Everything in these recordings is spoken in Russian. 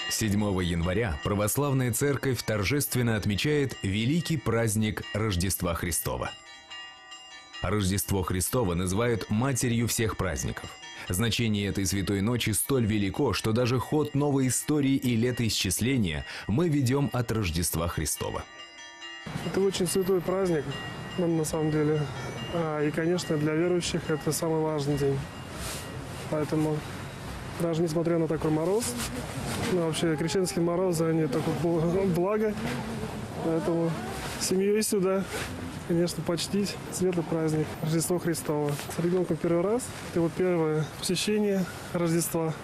7 января православная церковь торжественно отмечает великий праздник Рождества Христова. Рождество Христово называют матерью всех праздников. Значение этой святой ночи столь велико, что даже ход новой истории и летоисчисления мы ведем от Рождества Христова. Это очень святой праздник, на самом деле. И, конечно, для верующих это самый важный день. Поэтому, даже несмотря на такой мороз, вообще крещенские морозы, они такое благо. Поэтому семьей сюда, конечно, почтить светлый праздник Рождества Христова. С ребенком первый раз, это вот первое посещение Рождества.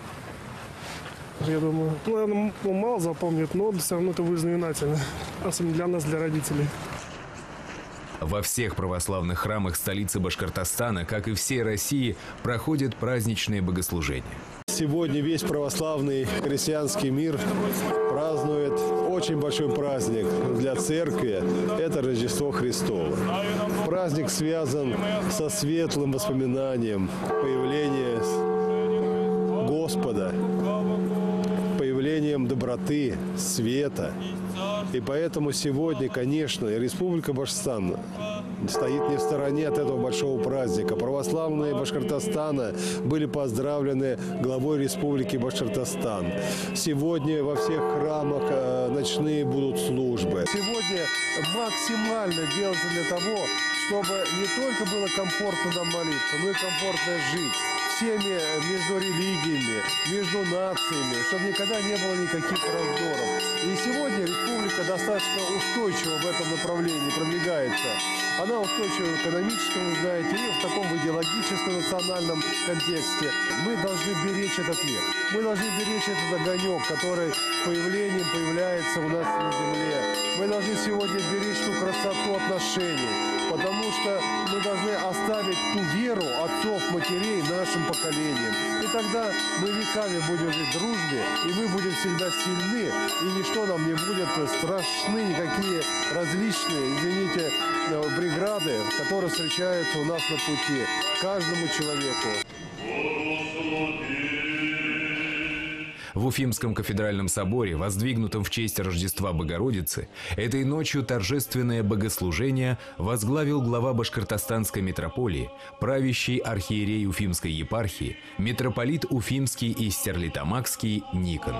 Я думаю, наверное, он мало запомнит, но все равно это будет знаменательно. Особенно для нас, для родителей. Во всех православных храмах столицы Башкортостана, как и всей России, проходят праздничные богослужения. Сегодня весь православный христианский мир празднует очень большой праздник для церкви. Это Рождество Христово. Праздник связан со светлым воспоминанием появления Господа, появлением доброты, света. И поэтому сегодня, конечно, Республика Башкортостан стоит не в стороне от этого большого праздника. Православные Башкортостана были поздравлены главой Республики Башкортостан. Сегодня во всех храмах ночные будут службы. Сегодня максимально делается для того, чтобы не только было комфортно нам молиться, но и комфортно жить всеми между религиями, между нациями, чтобы никогда не было никаких раздоров. И сегодня республика достаточно устойчиво в этом направлении продвигается. Она устойчива в экономическом, вы знаете, и в таком идеологическом, национальном контексте. Мы должны беречь этот мир. Мы должны беречь этот огонек, который появлением появляется у нас на земле. Мы должны сегодня беречь ту красоту отношений, потому что мы должны оставить ту веру отцов, матерей нашим поколениям. И тогда мы веками будем жить в дружбе, и мы будем всегда сильны, и ничто нам не будет страшны, никакие различные, извините, преграды, которые встречаются у нас на пути каждому человеку. В Уфимском кафедральном соборе, воздвигнутом в честь Рождества Богородицы, этой ночью торжественное богослужение возглавил глава Башкортостанской митрополии, правящий архиерей Уфимской епархии, митрополит Уфимский и Стерлитамакский Никон.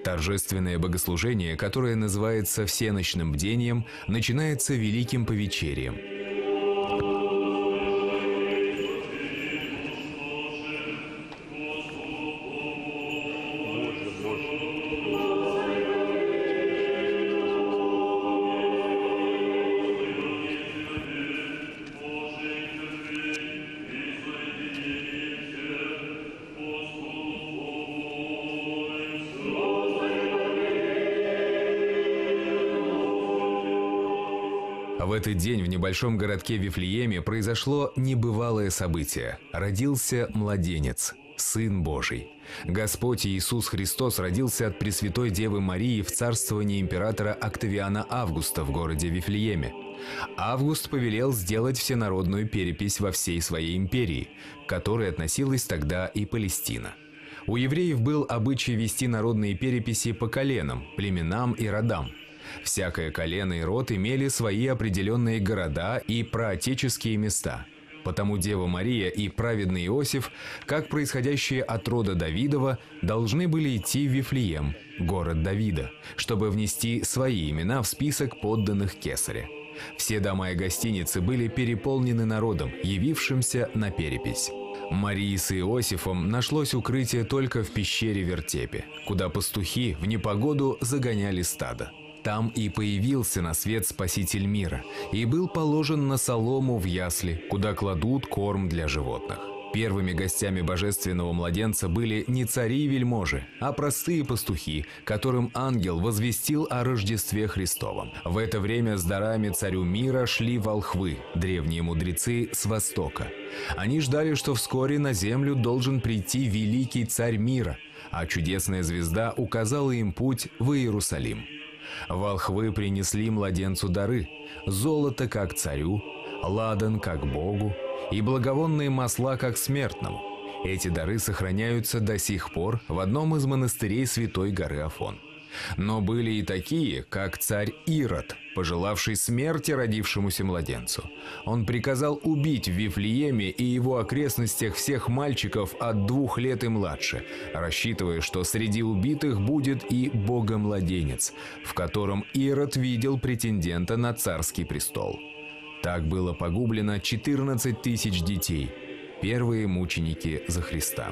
Торжественное богослужение, которое называется всеночным бдением, начинается великим повечерием. В этот день в небольшом городке Вифлееме произошло небывалое событие. Родился младенец, Сын Божий. Господь Иисус Христос родился от Пресвятой Девы Марии в царствовании императора Октавиана Августа в городе Вифлееме. Август повелел сделать всенародную перепись во всей своей империи, к которой относилась тогда и Палестина. У евреев был обычай вести народные переписи по коленам, племенам и родам. Всякое колено и род имели свои определенные города и праотеческие места. Потому Дева Мария и праведный Иосиф, как происходящие от рода Давидова, должны были идти в Вифлеем, город Давида, чтобы внести свои имена в список подданных кесаря. Все дома и гостиницы были переполнены народом, явившимся на перепись. Марии с Иосифом нашлось укрытие только в пещере Вертепе, куда пастухи в непогоду загоняли стадо. Там и появился на свет Спаситель мира и был положен на солому в ясли, куда кладут корм для животных. Первыми гостями божественного младенца были не цари и вельможи, а простые пастухи, которым ангел возвестил о Рождестве Христовом. В это время с дарами царю мира шли волхвы, древние мудрецы с востока. Они ждали, что вскоре на землю должен прийти великий царь мира, а чудесная звезда указала им путь в Иерусалим. Волхвы принесли младенцу дары – золото как царю, ладан как Богу и благовонные масла как смертному. Эти дары сохраняются до сих пор в одном из монастырей Святой горы Афон. Но были и такие, как царь Ирод, пожелавший смерти родившемуся младенцу. Он приказал убить в Вифлееме и его окрестностях всех мальчиков от 2 лет и младше, рассчитывая, что среди убитых будет и богомладенец, в котором Ирод видел претендента на царский престол. Так было погублено 14 тысяч детей, первые мученики за Христа.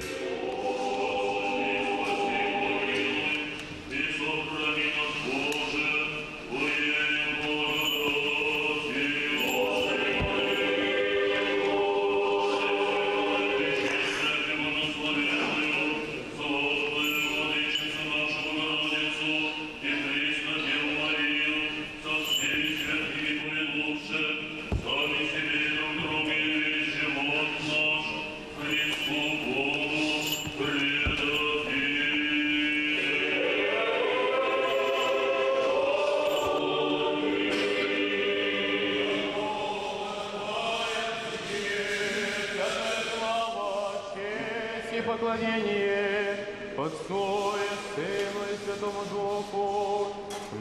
Поклонение Отцу и Сыну и Святому Духу,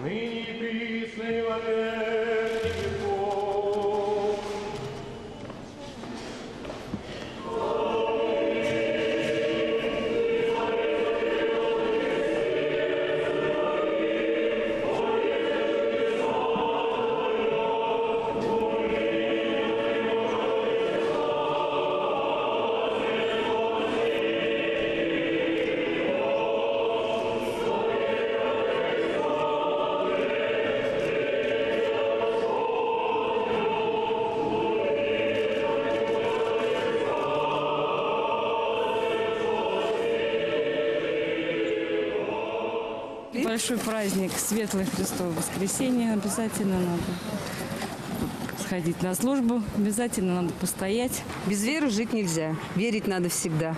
ныне и присно и во веки веков. Большой праздник, светлое Христово воскресенье. Обязательно надо сходить на службу, обязательно надо постоять. Без веры жить нельзя, верить надо всегда.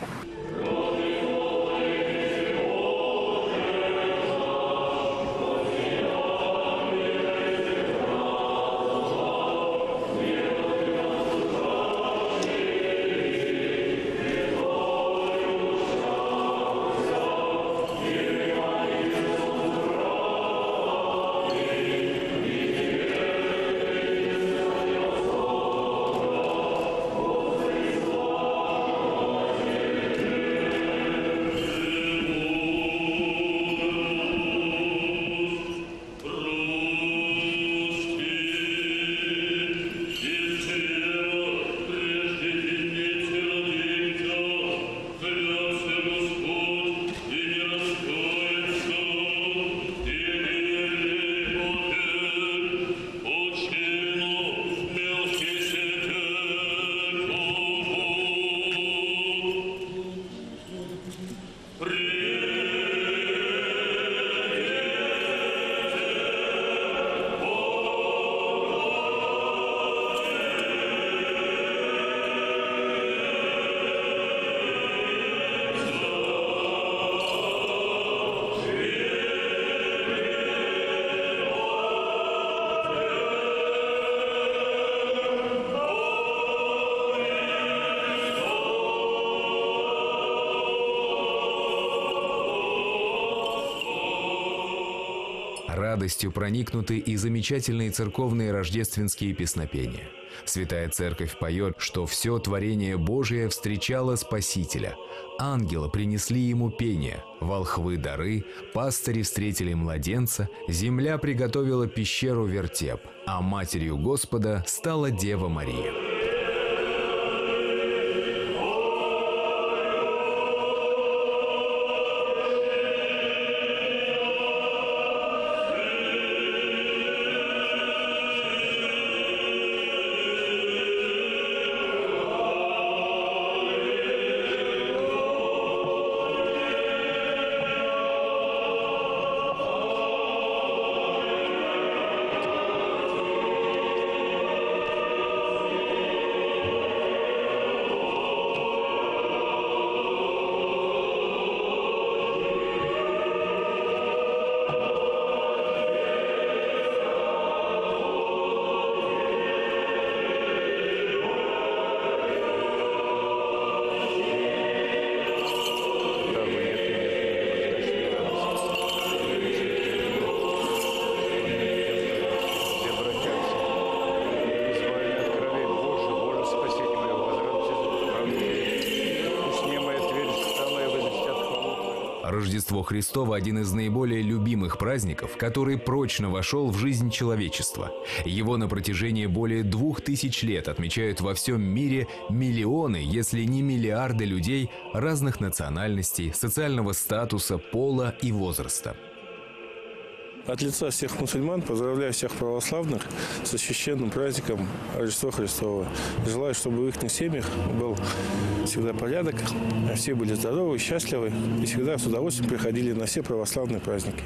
Радостью проникнуты и замечательные церковные рождественские песнопения. Святая Церковь поет, что все творение Божие встречало Спасителя. Ангелы принесли ему пение, волхвы дары, пастыри встретили младенца, земля приготовила пещеру вертеп, а матерью Господа стала Дева Мария. Рождество Христово – один из наиболее любимых праздников, который прочно вошел в жизнь человечества. Его на протяжении более 2000 лет отмечают во всем мире миллионы, если не миллиарды людей разных национальностей, социального статуса, пола и возраста. От лица всех мусульман поздравляю всех православных со священным праздником Рождества Христова. Желаю, чтобы в их семьях был всегда порядок, все были здоровы, счастливы и всегда с удовольствием приходили на все православные праздники.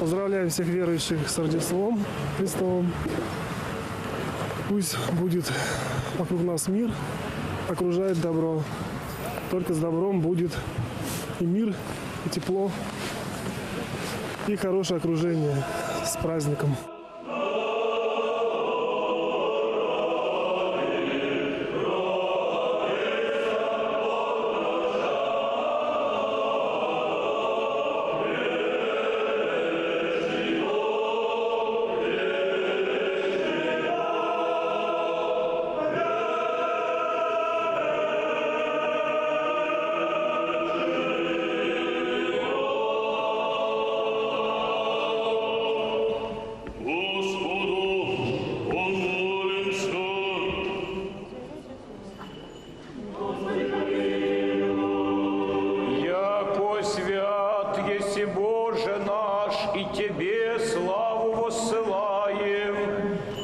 Поздравляем всех верующих с Рождеством Христовым. Пусть будет вокруг нас мир, окружает добро. Только с добром будет и мир, и тепло, и хорошее окружение. С праздником!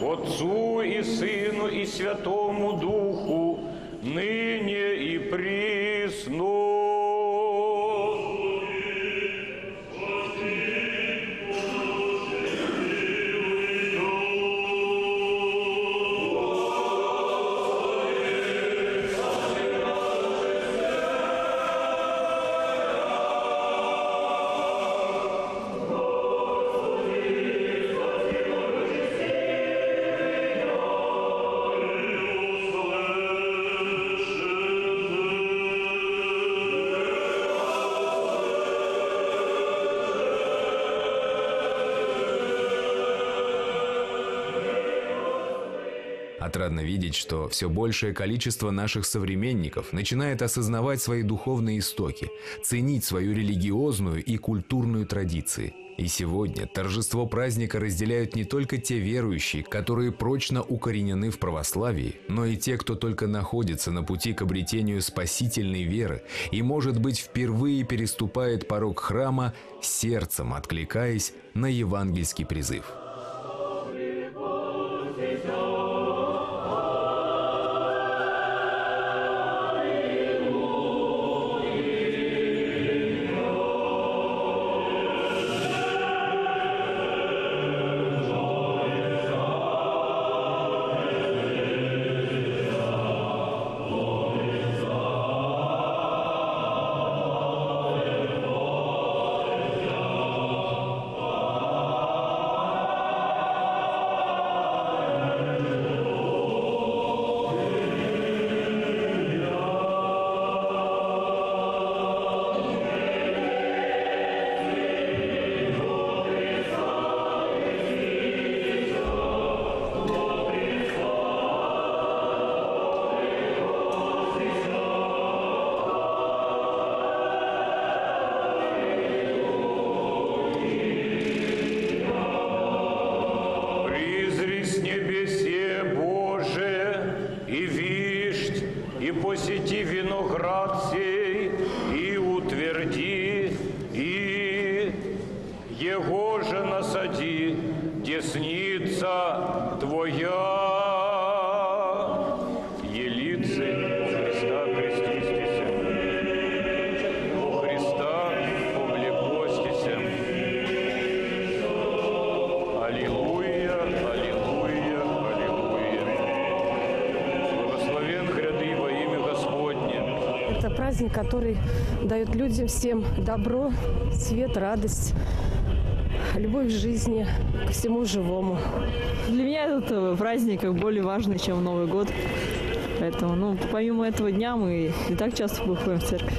Отцу и Сыну и Святому Духу, ныне и присно. Отрадно видеть, что все большее количество наших современников начинает осознавать свои духовные истоки, ценить свою религиозную и культурную традиции. И сегодня торжество праздника разделяют не только те верующие, которые прочно укоренены в православии, но и те, кто только находится на пути к обретению спасительной веры и, может быть, впервые переступает порог храма, сердцем откликаясь на евангельский призыв. посети виноград сей, и утверди, и его же насади, десница Твоя. Елицы Христа крестистися, у Христа повлекостися. Аллилуйя, аллилуйя, аллилуйя. Благословен гряды во имя Господне. Это праздник, который дает людям всем добро, свет, радость, любовь в жизни, ко всему живому. Для меня этот праздник более важный, чем Новый год. Поэтому, помимо этого дня мы не так часто выходим в церковь.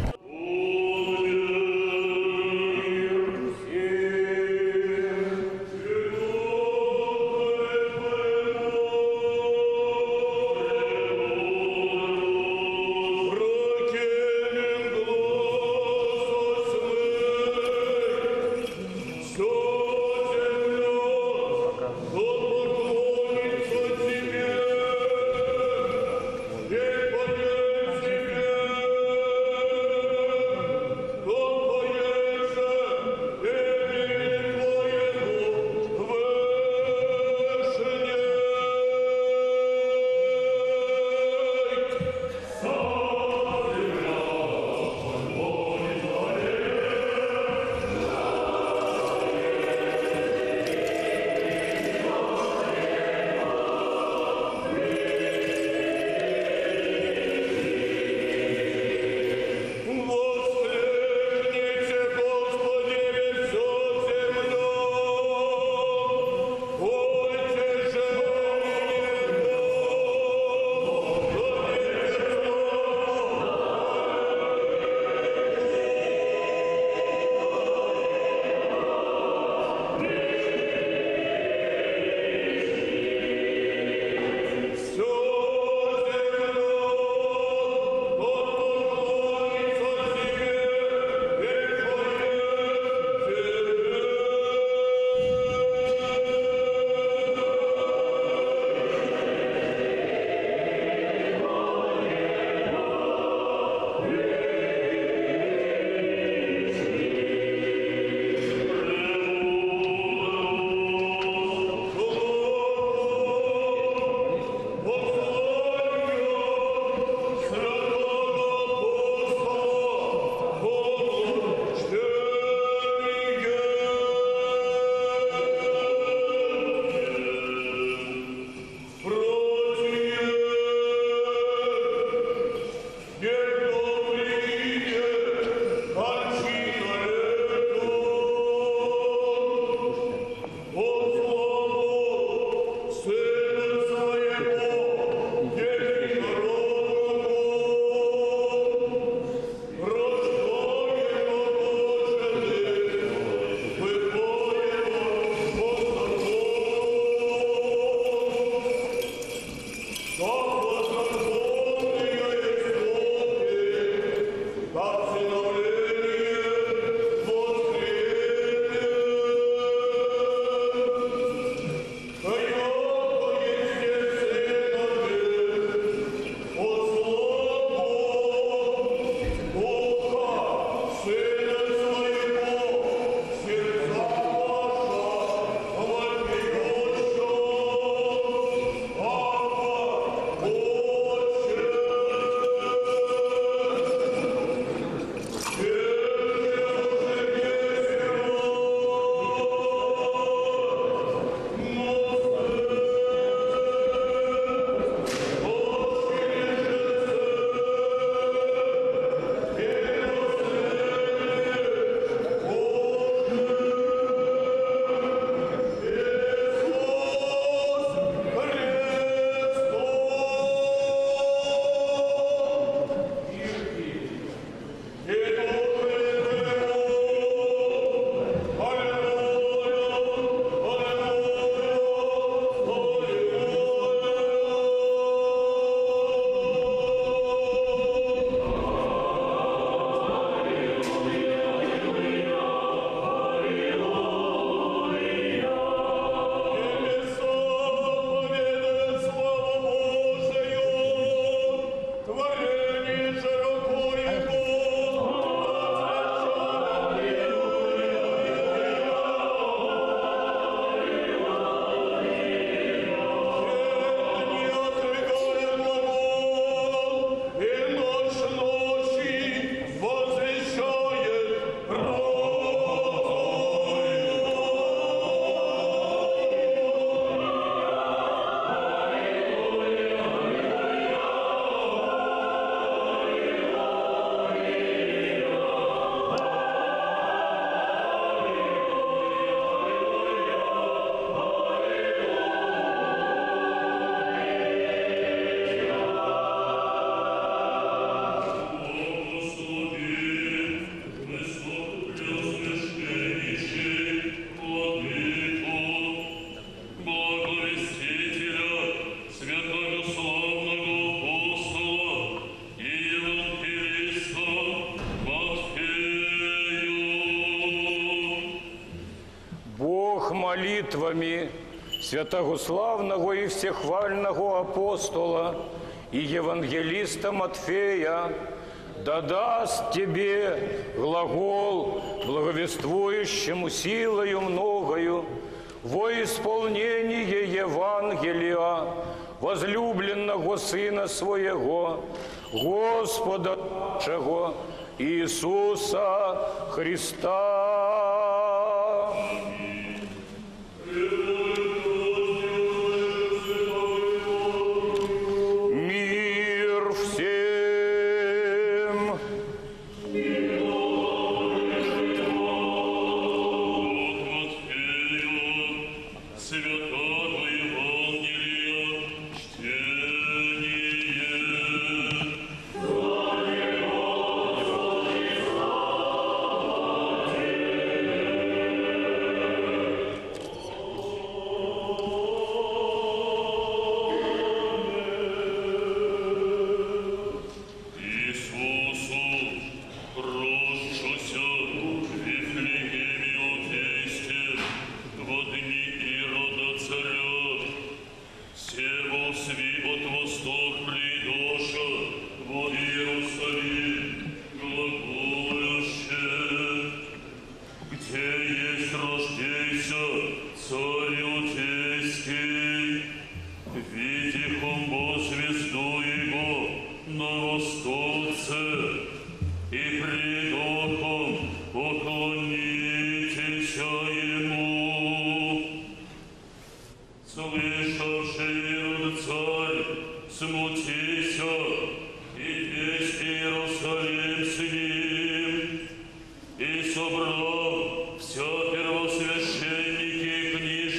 Бог молитвами святого славного и всехвального апостола и евангелиста Матфея да даст тебе глагол, благовествующему силою многою во исполнение Евангелия возлюбленного Сына Своего, Господа нашего Иисуса Христа. Мир всем! Святого Евангелия чтение. Иисусу, рождшися в Вифлееме Иудейском, во дни Ирода царя, сего сви от восток придоша во Иерусалим, глаголюще, где есть рождейся царь Иудейский, видихом во звезду его на востокце, и придохом поклонитесь ему. Слышавший Ирод царь, смутися, и весь Иерусалим с ним, и собрав вся первосвященники и книжники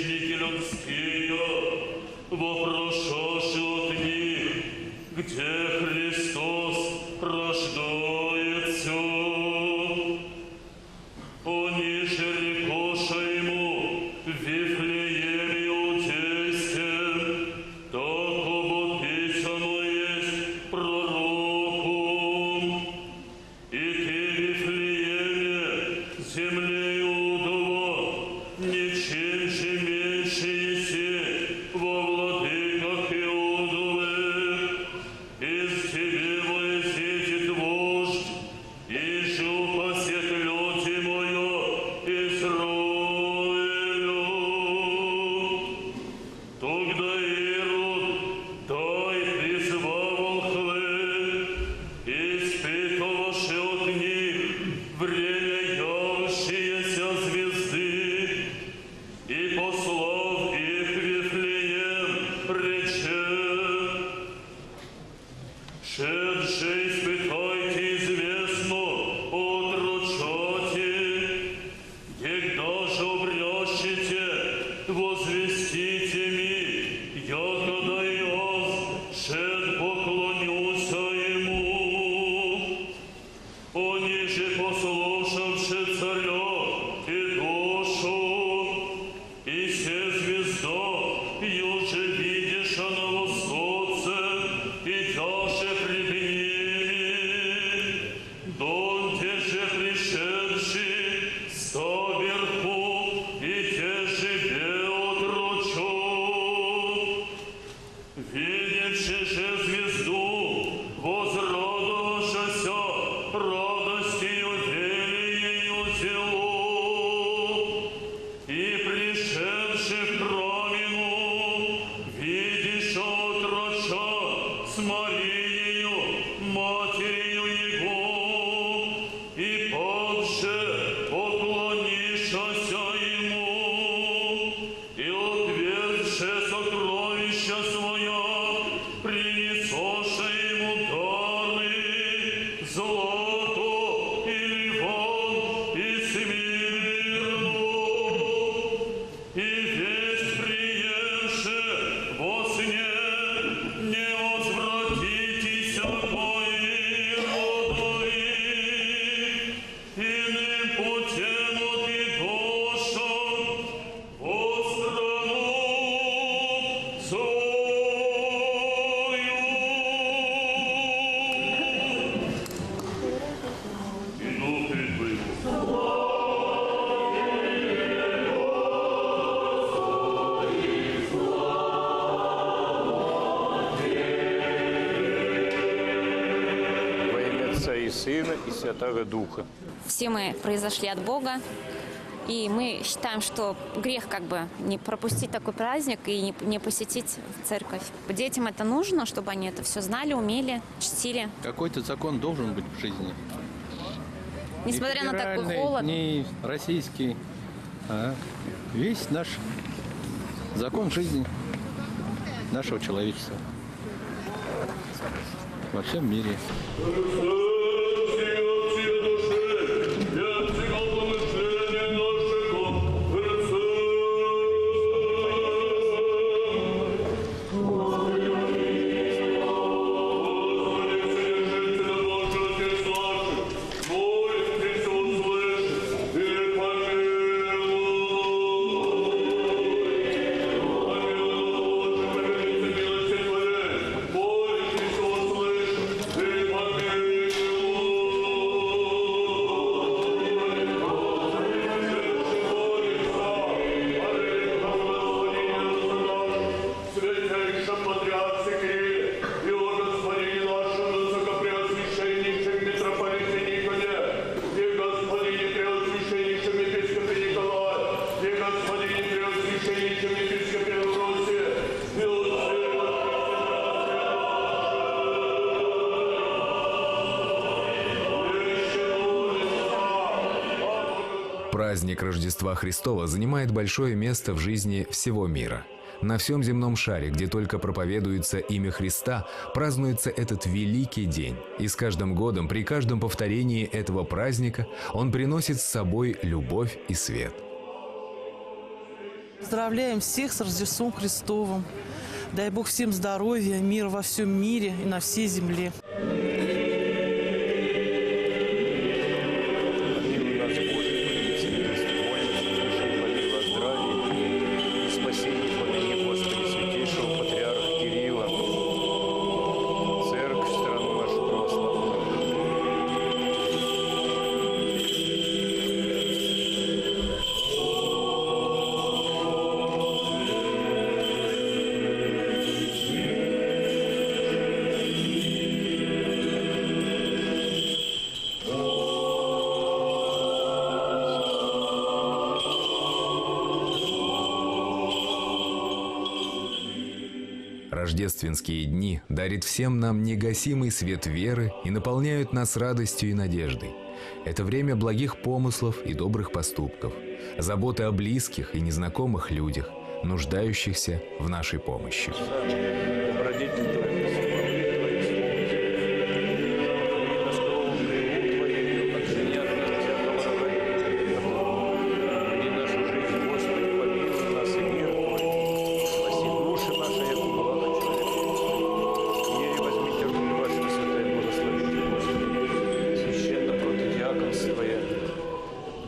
Сына и Святого Духа. Все мы произошли от Бога, и мы считаем, что грех как бы не пропустить такой праздник и не посетить церковь. Детям это нужно, чтобы они это все знали, умели, чтили. Какой-то закон должен быть в жизни. Несмотря на такой холод. Не российский, а весь наш закон жизни нашего человечества во всем мире. Праздник Рождества Христова занимает большое место в жизни всего мира. На всем земном шаре, где только проповедуется имя Христа, празднуется этот великий день. И с каждым годом, при каждом повторении этого праздника, он приносит с собой любовь и свет. Поздравляем всех с Рождеством Христовым. Дай Бог всем здоровья, мира во всем мире и на всей земле. Рождественские дни дарят всем нам негасимый свет веры и наполняют нас радостью и надеждой. Это время благих помыслов и добрых поступков, заботы о близких и незнакомых людях, нуждающихся в нашей помощи.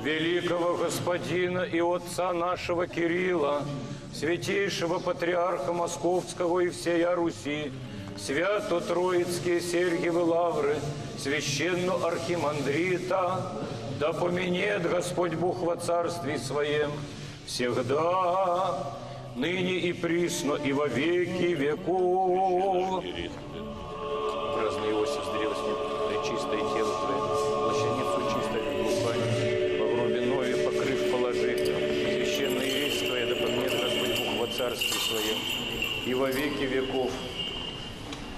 Великого Господина и Отца нашего Кирилла, святейшего Патриарха Московского и всея Руси, свято-троицкие Сергиевы лавры, священного архимандрита, да поменет Господь Бог во Царстве Своем всегда, ныне и присно, и во веки веков. Праздный Иосиф, зрелость пречистое тело Твое, плащаницу чистой духами, во гробе нове покрыв положи, священное Ирийское, да поменет Господь Бог во Царстве Своем, и во веки веков.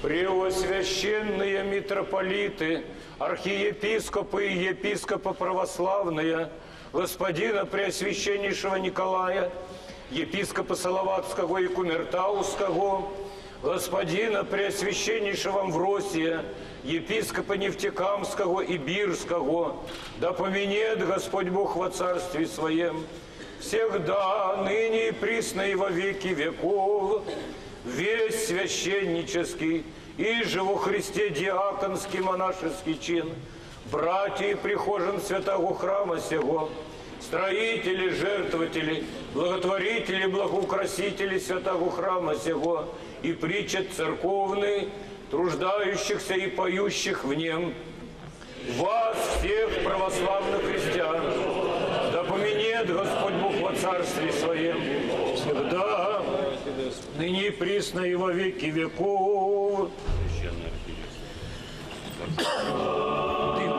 Преосвященные митрополиты, архиепископы и епископы православные, господина Преосвященнейшего Николая, епископа Салаватского и Кумертауского, господина Преосвященнейшего Амвросия, епископа Нефтекамского и Бирского, да поменет Господь Бог во Царстве Своем, всегда, ныне и присно и во веки веков, весь священнический и же во Христе диаконский монашеский чин, братья и прихожан святого храма сего, строители, жертвователи, благотворители, благоукрасители святого храма сего и притчат церковный, труждающихся и поющих в нем, вас, всех православных христиан, да поменет Господь Бог во Царстве Своем всегда, ныне и присно и во веки веков. Ты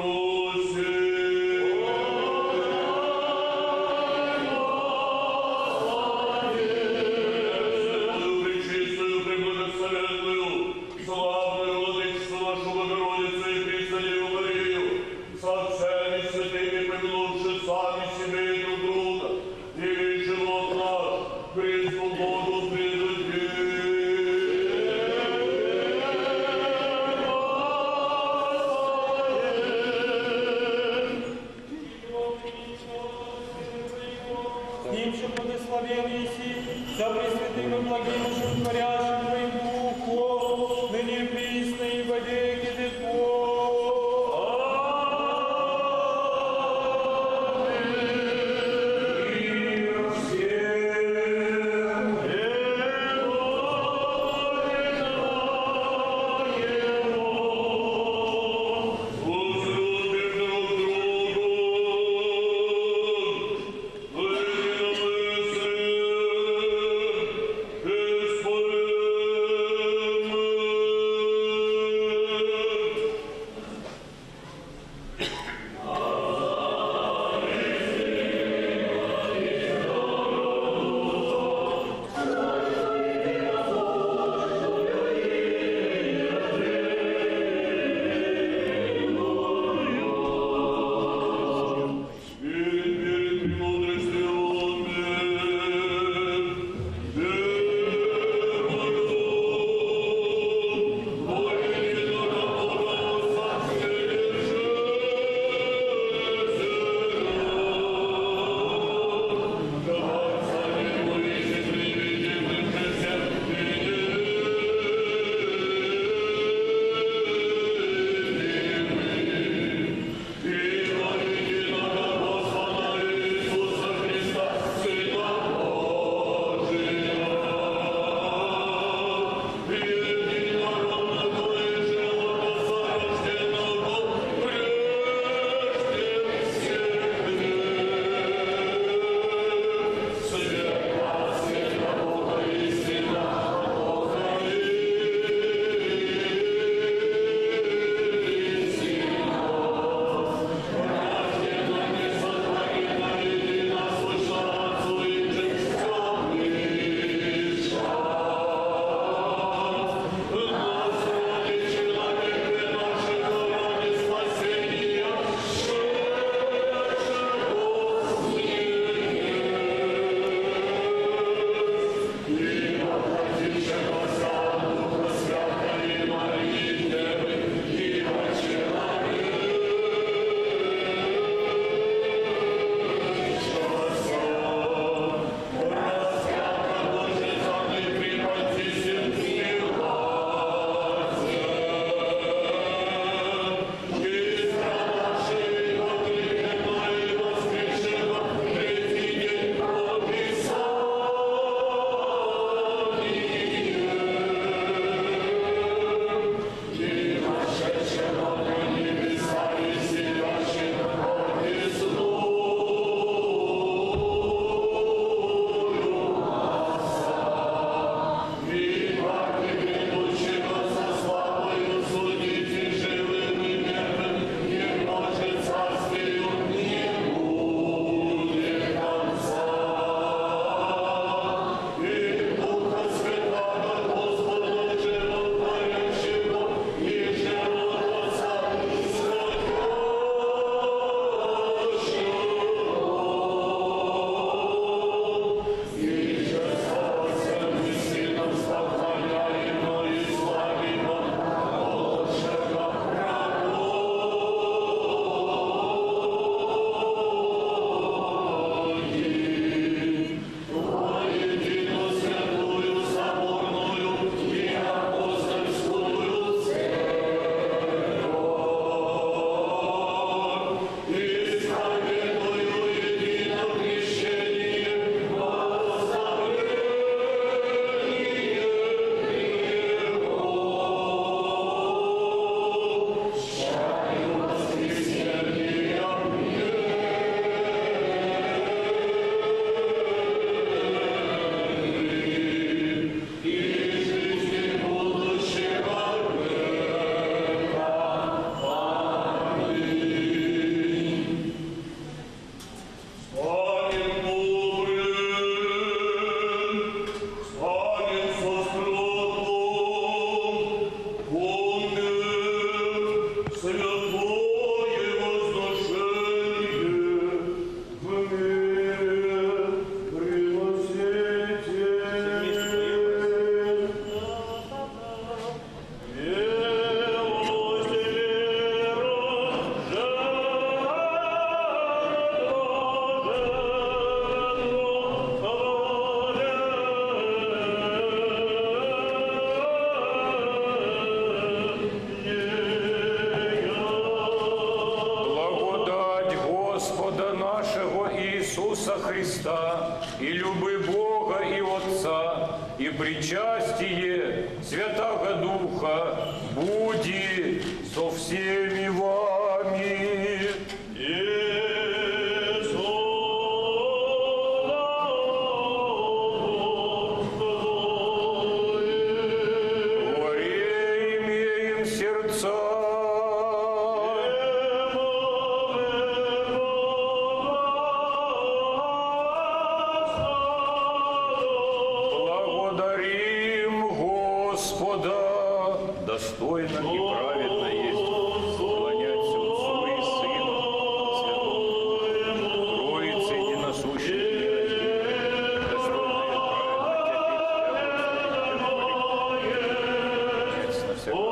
Господи, Иисуса Христа, и любы Бога и Отца, и причастие Святаго Духа буди со всеми вами. Достойно и праведно есть склоняться Отцу и Сыну Святому Духу, Троице ненасущей и нераздельной, достойно и праведно Тебя на всяком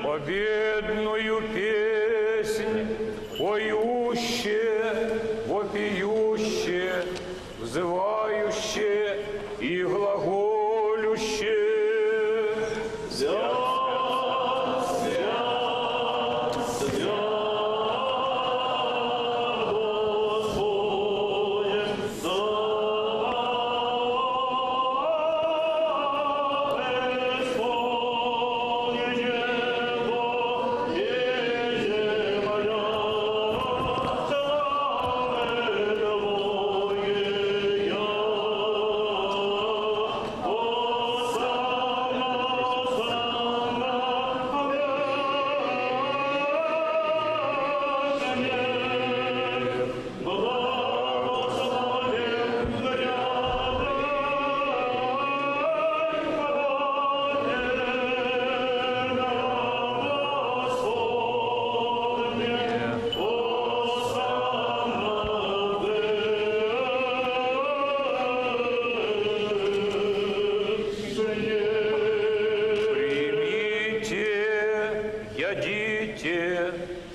победную песнь, поющие, вопиющие, взывающие и глаголющие.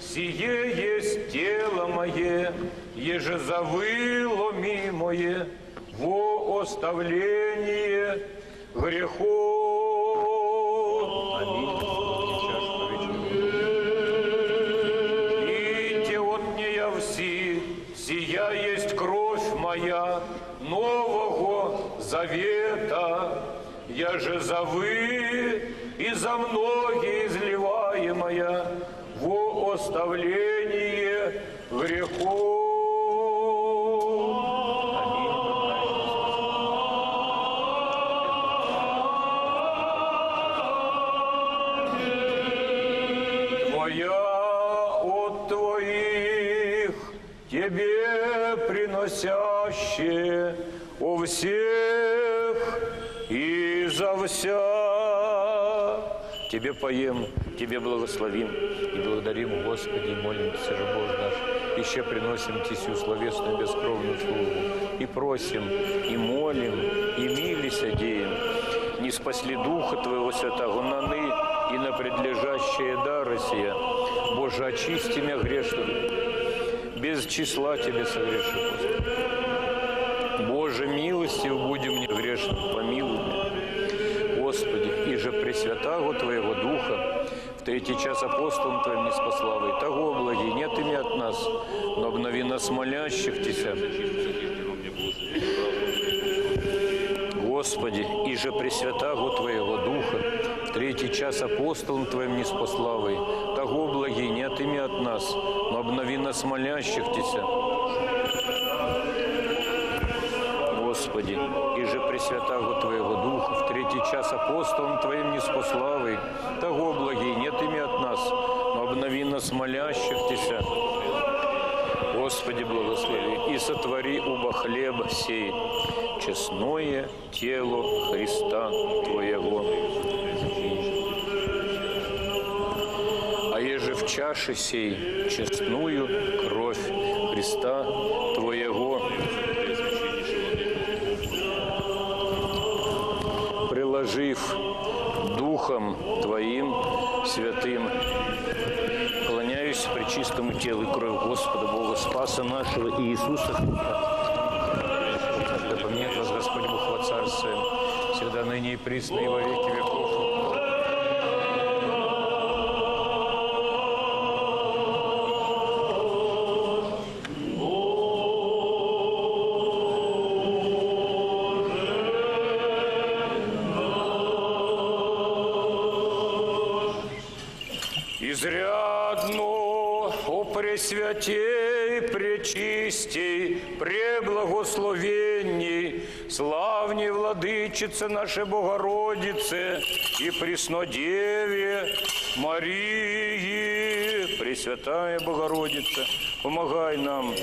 Сие есть тело мое, еже завыло мимое во оставление грехов. Аминь. Пейте от нея все, сия есть кровь моя нового завета, еже за вы и за многие изливаемая во оставление грехов. Твоя от Твоих Тебе приносящие о всех и за вся. Тебе поем, Тебе благословим и благодарим, Господи, молимся же, Боже наш, еще приносим Ти сию словесную бескровную службу, и просим, и молим, и милися деем, не спасли Духа Твоего Святого на ны и на предлежащие дары сия. Боже, очисти меня грешных, без числа Тебе согреши, Господи. Боже, милостив будем мне грешным, помилуй меня. Господи, и же пресвятаго Твоего Духа, в третий час апостолом Твоим неспославый, того благи нет ими от нас, но обнови нас молящих Тебя. Господи, и же пресвятаго Твоего Духа, в третий час апостолом Твоим неспославый, того благи нет ими от нас, но обнови нас молящих Тебя. Господи, и же пресвятаго Твоего Духа, в третий час апостолом Твоим неспославый, того благи нет ими от нас, но обнови нас молящих сотвори убо хлеб сей, честное тело Христа Твоего. А еже в чаше сей честную кровь Христа Твоего, приложив Духом Твоим святым, клоняюсь пречистому телу и крови Господа Бога Спаса нашего Иисуса Христа. Да помнит вас Господь Бог во Царстве, всегда ныне и присно и во веки веков. Изрядно, о Пресвятей, Пречистей, Преблагословенней, славней Владычице нашей Богородице и Преснодеве Марии, Пресвятая Богородица, помогай нам,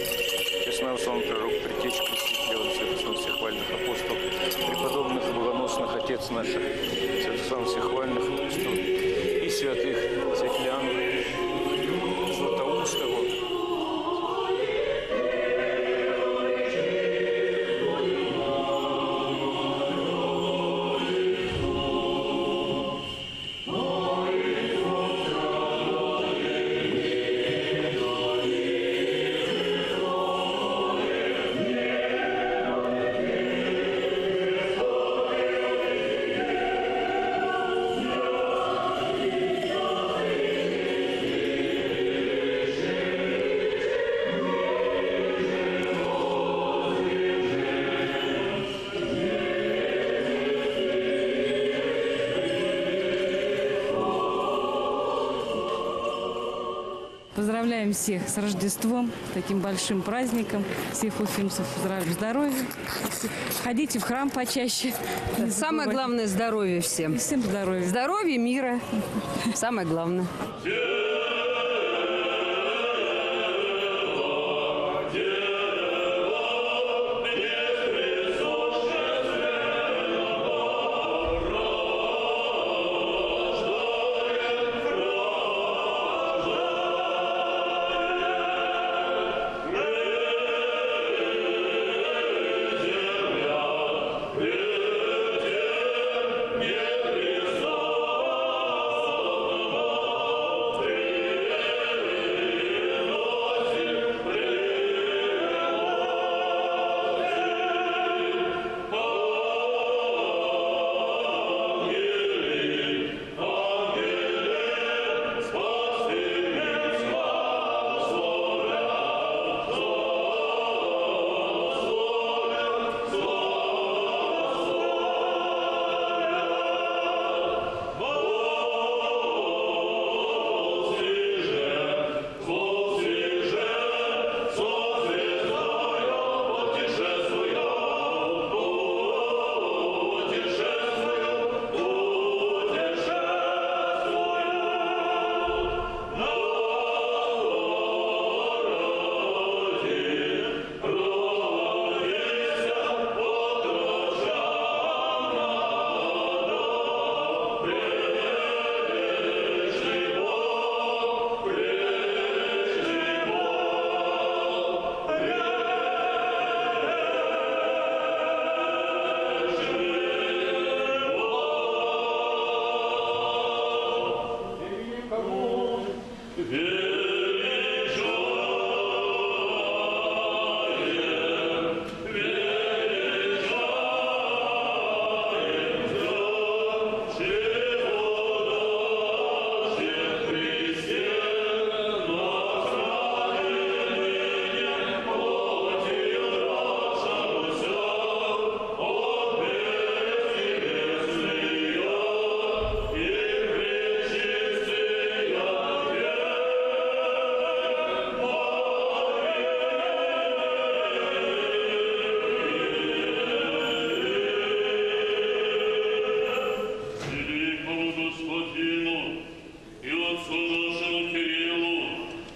честнословный пророк, предтечь крестителя, святославных всехвальных апостолов, преподобных и богоносных отец наших, святославных всехвальных апостолов и святых Светлян, Златоустого. Поздравляем всех с Рождеством, таким большим праздником. Всех уфимцев поздравляю, здоровья. Ходите в храм почаще. Самое главное – здоровье всем. И всем здоровья. Здоровье, мира. Самое главное.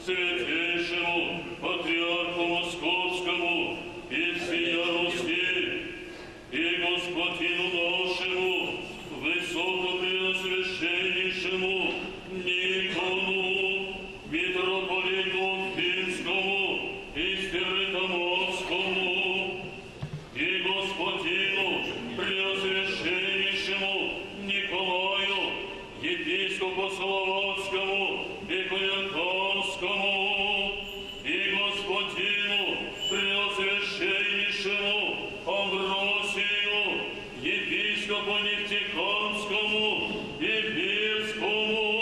Святейшему Патриарху Московскому епископу Словацкому и Понятовскому, и Господину Преосвященнейшему Амвросию, епископу Нефтекамскому и Бельскому,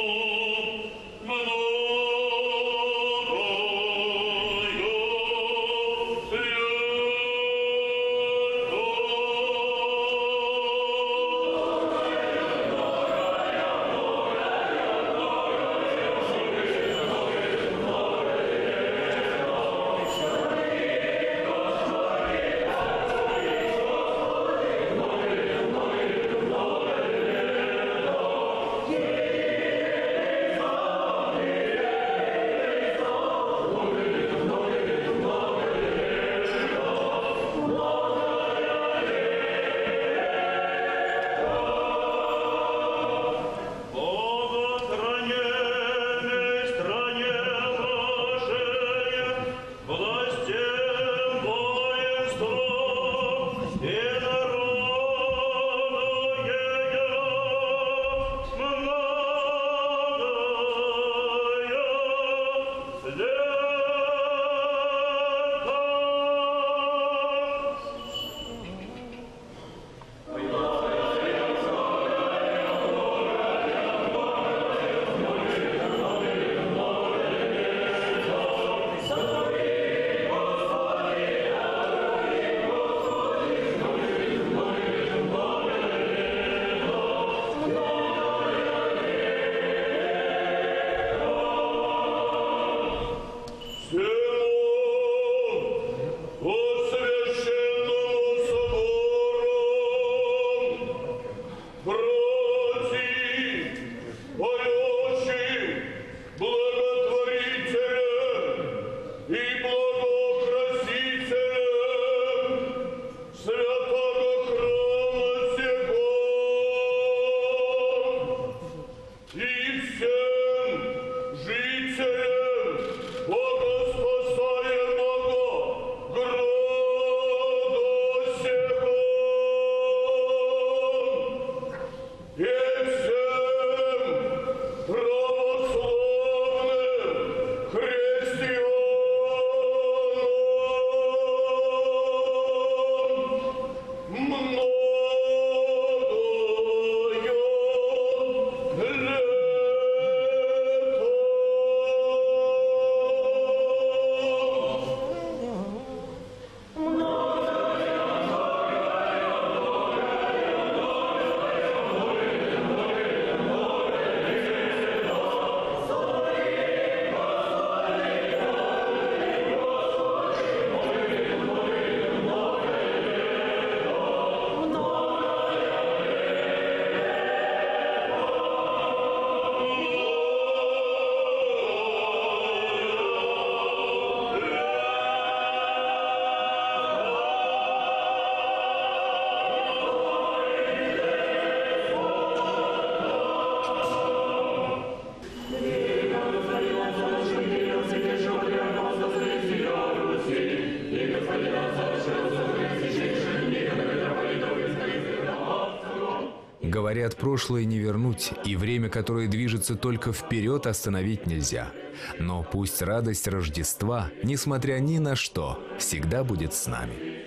Говорят, прошлое не вернуть, и время, которое движется только вперед, остановить нельзя. Но пусть радость Рождества, несмотря ни на что, всегда будет с нами.